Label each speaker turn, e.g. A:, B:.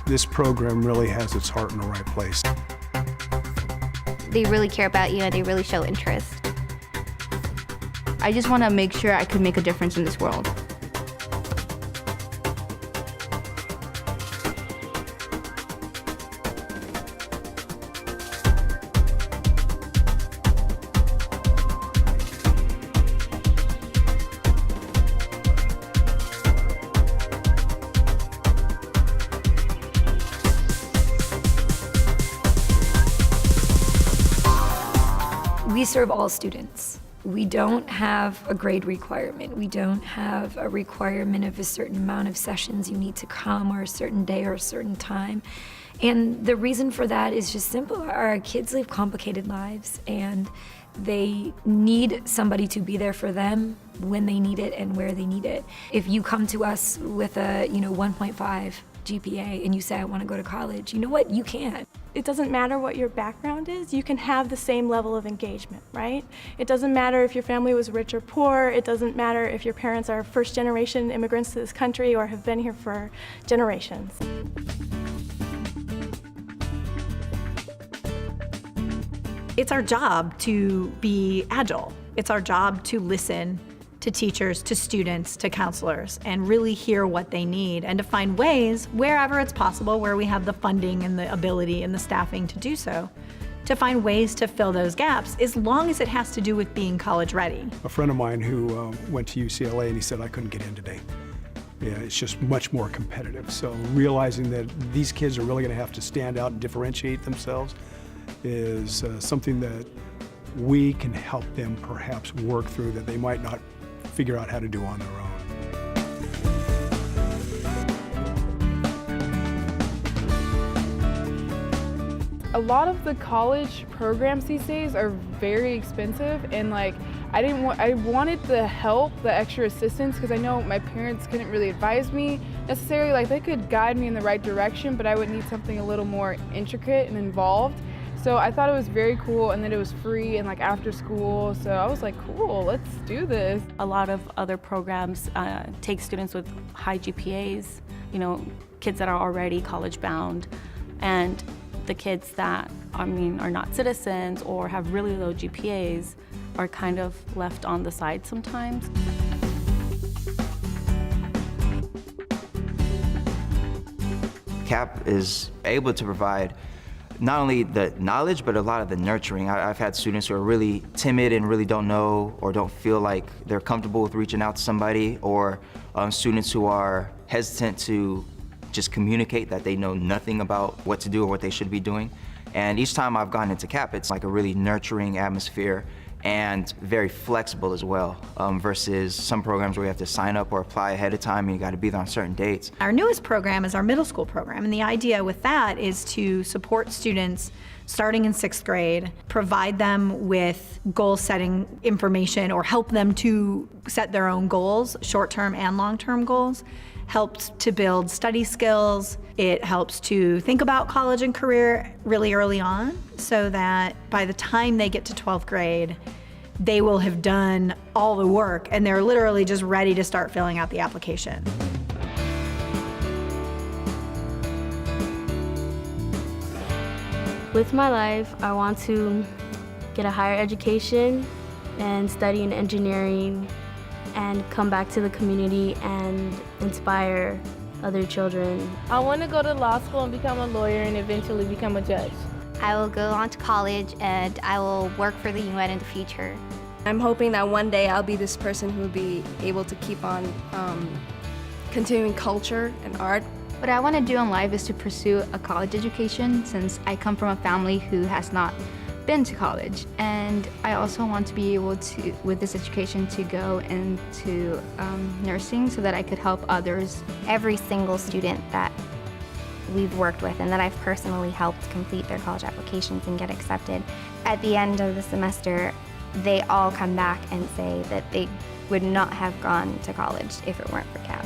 A: This program really has its heart in the right place.
B: They really care about you and they really show interest.
C: I just want to make sure I could make a difference in this world.
D: We serve all students. We don't have a grade requirement. We don't have a requirement of a certain amount of sessions you need to come or a certain day or a certain time. And the reason for that is just simple. Our kids live complicated lives and they need somebody to be there for them when they need it and where they need it. If you come to us with a 1.5 GPA and you say, I want to go to college, you know what? You can.
E: It doesn't matter what your background is, you can have the same level of engagement, right? It doesn't matter if your family was rich or poor, it doesn't matter if your parents are first-generation immigrants to this country or have been here for generations.
F: It's our job to be agile. It's our job to listen to teachers, to students, to counselors, and really hear what they need and to find ways, wherever it's possible, where we have the funding and the ability and the staffing to do so, to find ways to fill those gaps, as long as it has to do with being college ready.
A: A friend of mine who went to UCLA and he said, I couldn't get in today. Yeah, it's just much more competitive. So realizing that these kids are really going to have to stand out and differentiate themselves is something that we can help them perhaps work through that they might not figure out how to do on their own.
G: A lot of the college programs these days are very expensive, and I wanted the help, the extra assistance, because I know my parents couldn't really advise me necessarily. They could guide me in the right direction, but I would need something a little more intricate and involved. So I thought it was very cool, and that it was free and after school. So I was like, cool, let's do this.
H: A lot of other programs take students with high GPAs, kids that are already college bound, and the kids that, are not citizens or have really low GPAs are kind of left on the side sometimes.
I: CAP is able to provide not only the knowledge, but a lot of the nurturing. I've had students who are really timid and really don't know or don't feel like they're comfortable with reaching out to somebody, or students who are hesitant to just communicate that they know nothing about what to do or what they should be doing. And each time I've gone into CAP, it's like a really nurturing atmosphere and very flexible as well, versus some programs where you have to sign up or apply ahead of time and you got to be there on certain dates.
F: Our newest program is our middle school program, and the idea with that is to support students starting in 6th grade, provide them with goal-setting information or help them to set their own goals, short-term and long-term goals. Helps to build study skills. It helps to think about college and career really early on, so that by the time they get to 12th grade, they will have done all the work and they're literally just ready to start filling out the application.
J: With my life, I want to get a higher education and study in engineering and come back to the community and inspire other children.
K: I want to go to law school and become a lawyer and eventually become a judge.
B: I will go on to college and I will work for the UN in the future.
L: I'm hoping that one day I'll be this person who will be able to keep on continuing culture and art.
C: What I want to do in life is to pursue a college education, since I come from a family who has not been to college, and I also want to be able to, with this education, to go into nursing so that I could help others.
B: Every single student that we've worked with and that I've personally helped complete their college applications and get accepted, at the end of the semester, they all come back and say that they would not have gone to college if it weren't for CAP.